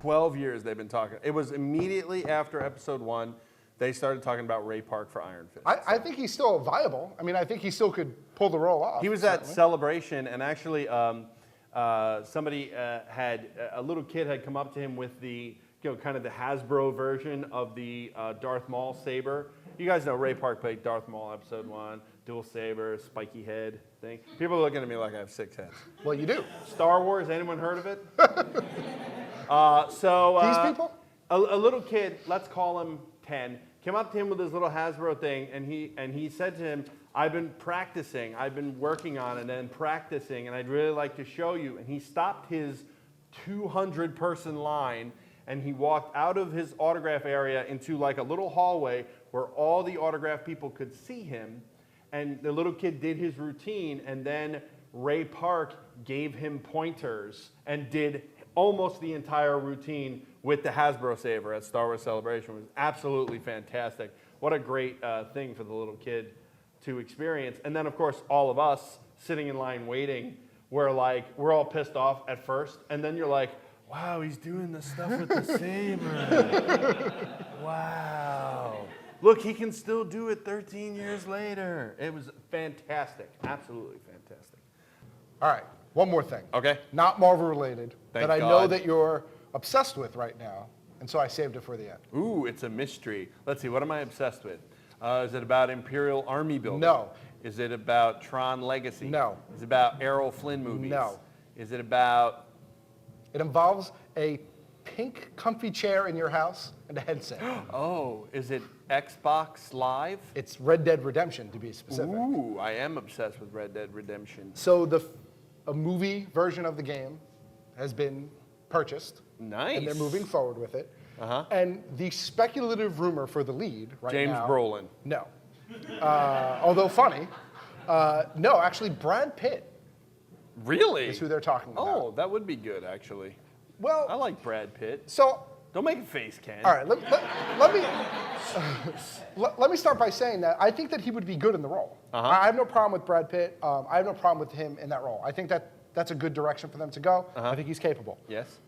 12 years they've been talking. It was immediately after episode 1, they started talking about Ray Park for Iron Fist. I think he's still viable. I mean, I think he still could pull the role off. He was at Celebration, and actually somebody a little kid had come up to him with the, kind of the Hasbro version of the Darth Maul saber. You guys know Ray Park played Darth Maul episode 1, dual saber, spiky head thing. People are looking at me like I have 6 heads. Well, you do. Star Wars, anyone heard of it? These people? A little kid, let's call him 10, came up to him with his little Hasbro thing, and he said to him, I've been practicing, I've been working on it and practicing, and I'd really like to show you. And he stopped his 200-person line, and he walked out of his autograph area into like a little hallway where all the autograph people could see him. And the little kid did his routine, and then Ray Park gave him pointers and did almost the entire routine with the Hasbro saber at Star Wars Celebration. It was absolutely fantastic. What a great thing for the little kid to experience. And then, of course, all of us sitting in line waiting, we're all pissed off at first, and then you're like, wow, he's doing the stuff with the saber. Wow. Look, he can still do it 13 years later. It was fantastic, absolutely fantastic. All right, one more thing. Okay. Not Marvel related, Thank that I God. know that you're obsessed with right now, and so I saved it for the end. Ooh, it's a mystery. Let's see, what am I obsessed with? Is it about Imperial Army building? No. Is it about Tron Legacy? No. Is it about Errol Flynn movies? No. Is it about... It involves a pink comfy chair in your house and a headset. Oh, is it Xbox Live? It's Red Dead Redemption, to be specific. Ooh, I am obsessed with Red Dead Redemption. So a movie version of the game has been purchased. Nice. And they're moving forward with it. Uh-huh. And the speculative rumor for the lead right James now... Brolin. No. Although funny. No, actually, Brad Pitt Really? is who they're talking about. Oh, that would be good, actually. Well, I like Brad Pitt. so... Don't make a face, Ken. All right, let me start by saying that I think that he would be good in the role. Uh-huh. I have no problem with Brad Pitt. I have no problem with him in that role. I think that's a good direction for them to go. Uh-huh. I think he's capable. Yes?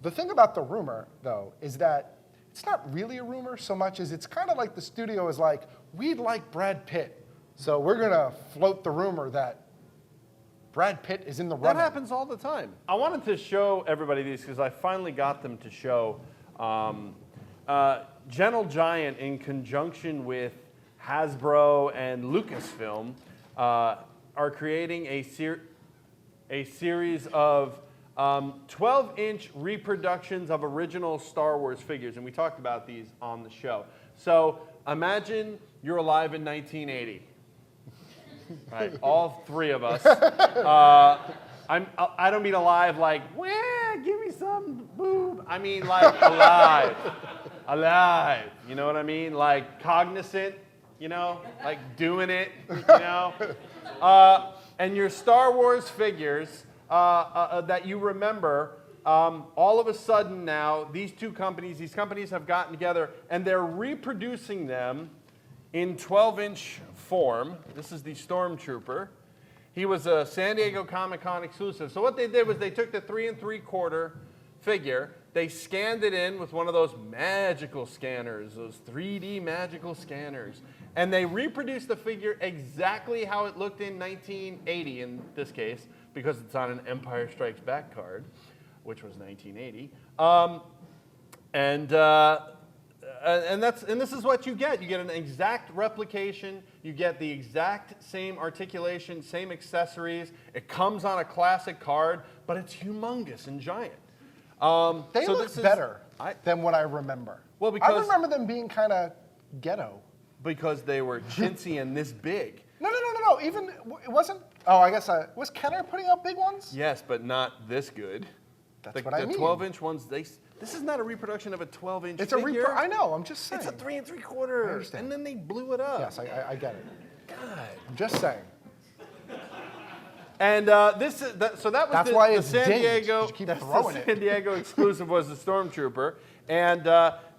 The thing about the rumor, though, is that it's not really a rumor so much as it's kind of like the studio is like, we'd like Brad Pitt, so we're going to float the rumor that Brad Pitt is in the running. That happens all the time. I wanted to show everybody these because I finally got them to show. Gentle Giant, in conjunction with Hasbro and Lucasfilm, are creating a series of 12-inch reproductions of original Star Wars figures, and we talked about these on the show. So imagine you're alive in 1980. Right, all 3 of us. I don't mean alive like, wah, give me some boob. I mean like alive. Alive. You know what I mean? Like cognizant, like doing it, And your Star Wars figures that you remember, all of a sudden now, these companies have gotten together and they're reproducing them in 12-inch form. This is the Stormtrooper. He was a San Diego Comic-Con exclusive. So what they did was they took the 3 3/4 figure, they scanned it in with one of those magical scanners, those 3D magical scanners, and they reproduced the figure exactly how it looked in 1980 in this case, because it's on an Empire Strikes Back card, which was 1980. And this is what you get. You get an exact replication. You get the exact same articulation, same accessories. It comes on a classic card, but it's humongous and giant. They look better than what I remember. Well, because I remember them being kind of ghetto. Because they were chintzy and this big. No. Even it wasn't. Oh, I guess was Kenner putting out big ones? Yes, but not this good. That's what I mean. The 12-inch ones, this is not a reproduction of a 12-inch It's figure. I know. I'm just saying. It's a 3 3/4. I understand. And then they blew it up. Yes, I get it. God. I'm just saying. And so that was That's the, why the it's San dinged. Diego. Just keep that's throwing the it. San Diego exclusive was the Stormtrooper, and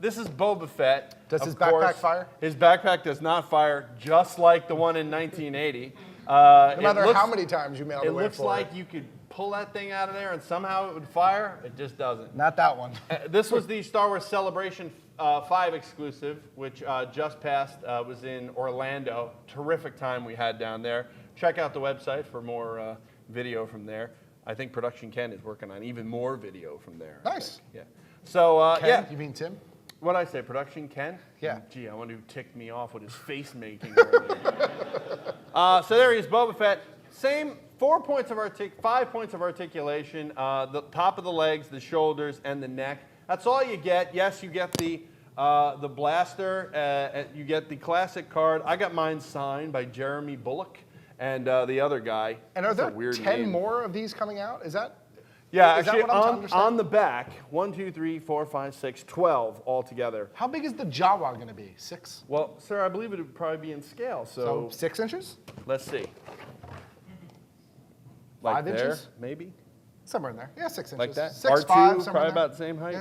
this is Boba Fett. Does of his backpack course. fire? His backpack does not fire, just like the one in 1980. No matter how many times you mail it away It looks for like it. you could pull that thing out of there and somehow it would fire. It just doesn't. Not that one. This was the Star Wars Celebration 5 exclusive, which just passed, was in Orlando. Terrific time we had down there. Check out the website for more video from there. I think Production Ken is working on even more video from there. Nice. Yeah. So, Ken, yeah. you mean Tim? What'd I say, Production Ken? Yeah. Gee, I wonder who ticked me off with his face making earlier. So there he is, Boba Fett. Same 5 points of articulation, the top of the legs, the shoulders, and the neck. That's all you get. Yes, you get the blaster. You get the classic card. I got mine signed by Jeremy Bullock and the other guy. And are there weird 10 name. more of these coming out? Is that? Yeah, is actually, that what I'm to understand? on the back, 1, 2, 3, 4, 5, 6, 12 altogether. How big is the Jawa going to be? 6? Well, sir, I believe it would probably be in scale. So 6 inches? Let's see. 5 there, inches? Maybe. Somewhere in there. Yeah, 6 inches. Like that? 6, R2, 5, somewhere probably in there. about the same height.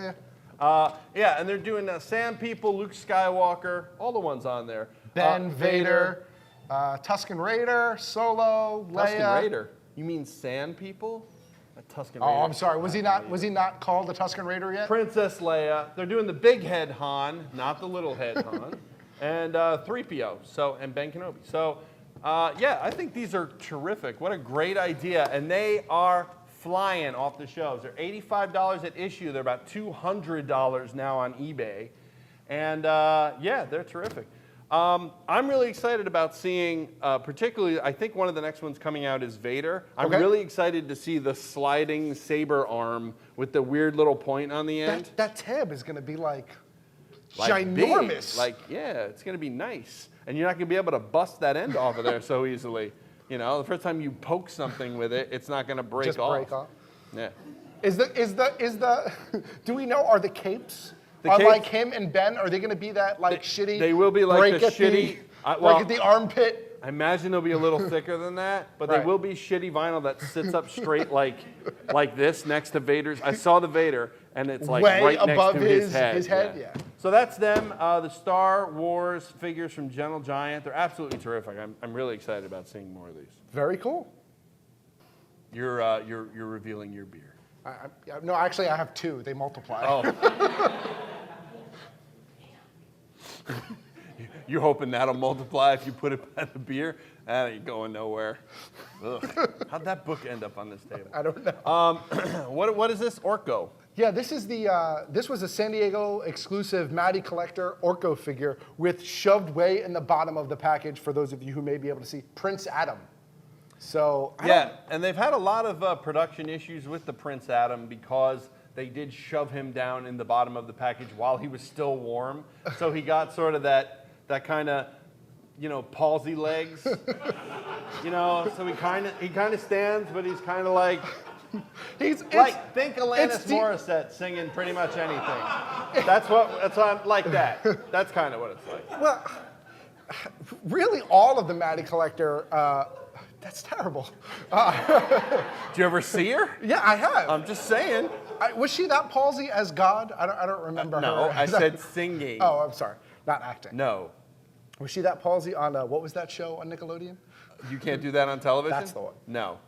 Yeah. Yeah, and they're doing Sand People, Luke Skywalker, all the ones on there. Ben, Vader, Tusken Raider, Solo, Leia. Tusken Raider? You mean Sand People? A Tusken Raider. Oh, I'm sorry. Was he not called the Tusken Raider yet? Princess Leia. They're doing the big head Han, not the little head Han, and 3PO. So and Ben Kenobi. So yeah, I think these are terrific. What a great idea, and they are flying off the shelves. They're $85 at issue. They're about $200 now on eBay, and yeah, they're terrific. I'm really excited about seeing, particularly, I think one of the next ones coming out is Vader. I'm really excited to see the sliding saber arm with the weird little point on the end. That tab is going to be like Big. ginormous. Like, yeah, it's going to be nice. And you're not going to be able to bust that end off of there so easily. You know, the first time you poke something with it, it's not going to break off. Just break off. Yeah. Is the do we know, are the capes? Capes, like him and Ben, are they going to be that shitty? They will be like break the at shitty. Break at the armpit. I imagine they'll be a little thicker than that, but they will be shitty vinyl that sits up straight like this next to Vader's. I saw the Vader, and it's like way right above next to his head. His head, yeah. So that's them. The Star Wars figures from Gentle Giant. They're absolutely terrific. I'm really excited about seeing more of these. Very cool. You're revealing your beer. No, actually, I have 2. They multiply. Oh. You're hoping that'll multiply if you put it by the beer? That ain't going nowhere. Ugh. How'd that book end up on this table? I don't know. What is this? Orko. Yeah, this is this was a San Diego exclusive Matty Collector Orko figure with shoved way in the bottom of the package, for those of you who may be able to see, Prince Adam. So yeah, and they've had a lot of production issues with the Prince Adam because they did shove him down in the bottom of the package while he was still warm. So he got sort of that kind of, palsy legs. So he kind of stands, but he's kind of like, think Alanis Morissette singing pretty much anything. That's what I'm like that. That's kind of what it's like. Well, really, all of the Matty Collector. That's terrible. Did you ever see her? Yeah, I have. I'm just saying. Was she that palsy as God? I don't remember her. No, I said singing. Oh, I'm sorry. Not acting. No. Was she that palsy on, what was that show on Nickelodeon? You can't do that on television? That's the one. No.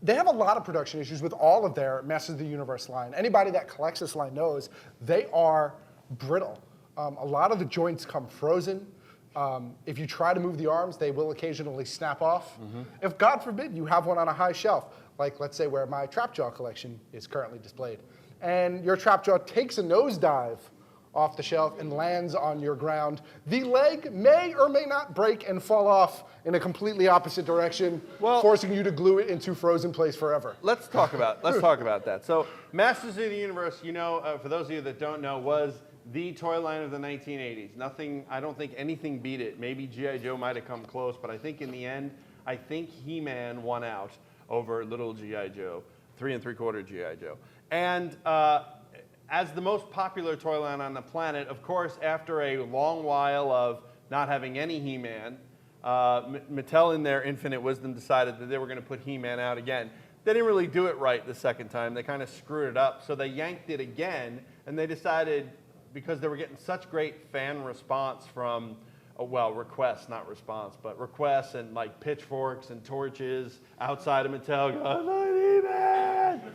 They have a lot of production issues with all of their Masters of the Universe line. Anybody that collects this line knows they are brittle. A lot of the joints come frozen. If you try to move the arms, they will occasionally snap off. Mm-hmm. If, God forbid, you have one on a high shelf, like let's say where my Trapjaw collection is currently displayed, and your Trapjaw takes a nosedive off the shelf and lands on your ground, the leg may or may not break and fall off in a completely opposite direction, forcing you to glue it into frozen place forever. Let's talk about that. So Masters of the Universe, for those of you that don't know, was the toy line of the 1980s. I don't think anything beat it. Maybe G.I. Joe might have come close, but I think in the end, He-Man won out over little G.I. Joe, 3 3/4 G.I. Joe. And as the most popular toy line on the planet, of course, after a long while of not having any He-Man, Mattel in their infinite wisdom decided that they were going to put He-Man out again. They didn't really do it right the second time. They kind of screwed it up. So they yanked it again, and they decided, because they were getting such great fan response from requests, not response, but requests and like pitchforks and torches outside of Mattel going, I need it!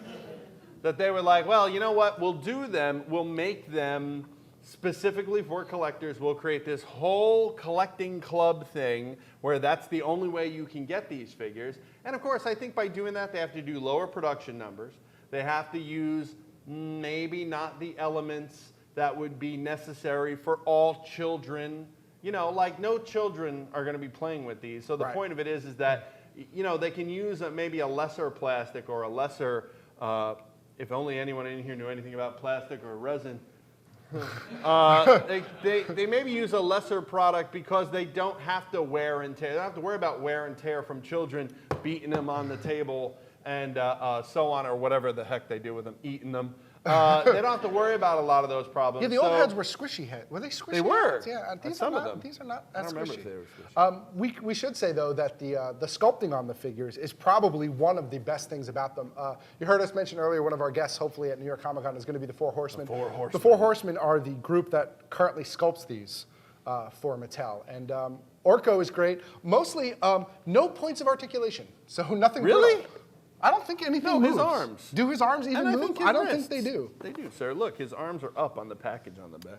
That they were like, well, you know what, we'll do them, we'll make them specifically for collectors. We'll create this whole collecting club thing where that's the only way you can get these figures. And of course, I think by doing that, they have to do lower production numbers. They have to use maybe not the elements that would be necessary for all children. You know, like no children are going to be playing with these. So the point of it is that, you know, they can use maybe a lesser plastic or a lesser, if only anyone in here knew anything about plastic or resin, they maybe use a lesser product because they don't have to wear and tear. They don't have to worry about wear and tear from children beating them on the table and so on, or whatever the heck they do with them, eating them. They don't have to worry about a lot the problems. Yeah, the old heads were squishy heads. Were they squishy? They were. Heads? Yeah, these some are of not, them. These are not I as don't remember squishy. if they were squishy. We should say though that the sculpting on the figures is probably one of the best things about them. You heard us mention earlier, one of our guests, hopefully at New York Comic Con, is going to be the Four Horsemen. The Four Horsemen are the group that currently sculpts these for Mattel, and Orko is great. Mostly, no points of articulation, so nothing. Really? I don't think anything moves. His arms. Do his arms even move? I don't think they do. They do, sir. Look, his arms are up on the package on the back.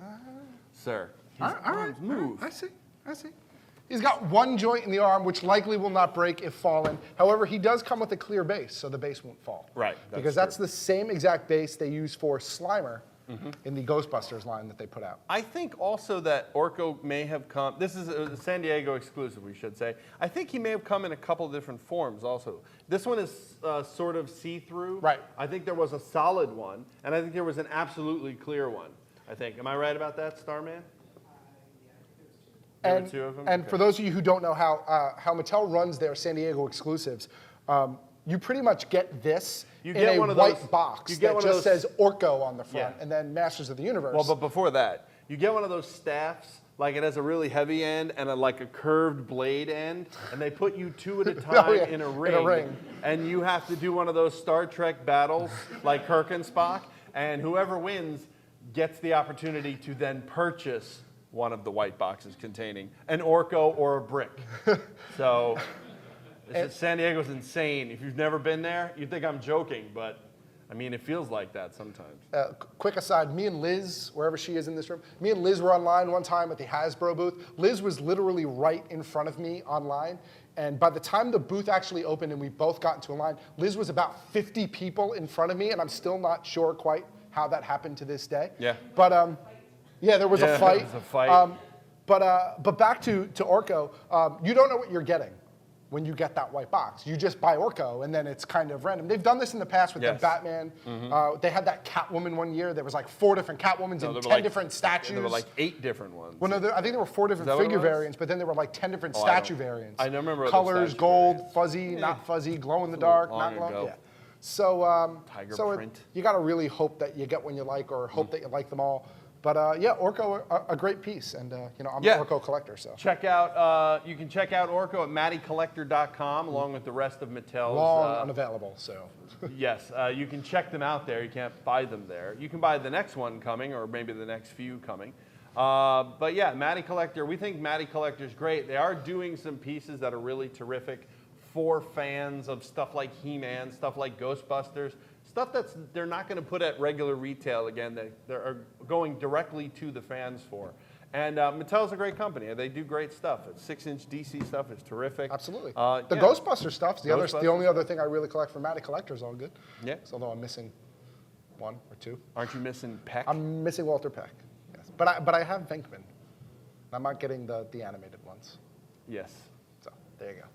Sir, his arms move. I see. He's got one joint in the arm, which likely will not break if fallen. However, he does come with a clear base, so the base won't fall. Right. Because that's the same exact base they use for Slimer in the Ghostbusters line that they put out. I think also that Orko may have come, this is a San Diego exclusive, we should say. I think he may have come in a couple of different forms also. This one is sort of see-through. Right. I think there was a solid one, and I think there was an absolutely clear one, I think. Am I right about that, Starman? There were two of them? And Okay. for those of you who don't know how Mattel runs their San Diego exclusives, you pretty much get this in a white box that just says Orko on the front, and then Masters of the Universe. Well, but before that, you get one of those staffs, like it has a really heavy end and like a curved blade end, and they put you two at a time in a ring, and you have to do one of those Star Trek battles, like Kirk and Spock, and whoever wins gets the opportunity to then purchase one of the white boxes containing an Orko or a brick. So San Diego's insane. If you've never been there, you'd think I'm joking, but I mean, it feels like that sometimes. Quick aside, me and Liz, wherever she is in this room, me and Liz were online one time at the Hasbro booth. Liz was literally right in front of me online, and by the time the booth actually opened and we both got into a line, Liz was about 50 people in front of me, and I'm still not sure quite how that happened to this day. Yeah. But yeah, there was a fight. There was a fight. But back to Orko, you don't know what you're getting when you get that white box. You just buy Orko, and then it's kind of random. They've done this in the past with the Batman. They had that Catwoman one year. There was like 4 different Catwomans and 10 different statues. There were like 8 different ones. Well, no, I think there were 4 different figure variants, but then there were like 10 different statue variants. I don't remember colors, gold, variants. fuzzy, not fuzzy, glow in the dark, not glow. Yeah. So, Tiger print. you got to really hope that you get one you like, or hope that you like them all. But yeah, Orko, a great piece, and you know, I'm an Orko collector, so. Check out, you can check out Orko at mattycollector.com along with the rest of Mattel's. Long unavailable, so. Yes, you can check them out there. You can't buy them there. You can buy the next one coming, or maybe the next few coming. But yeah, Matty Collector, we think Matty Collector's great. They are doing some pieces that are really terrific for fans of stuff like He-Man, stuff like Ghostbusters, stuff they're not going to put at regular retail again. They're going directly to the fans for. And Mattel's a great company. They do great stuff. It's 6-inch DC stuff is terrific. Absolutely. The Ghostbuster stuff's the only other thing I really collect from Matty Collector is all good. Yeah. Although I'm missing 1 or 2. Aren't you missing Peck? I'm missing Walter Peck. Yes. But I have Venkman. I'm not getting the animated ones. Yes. So there you go.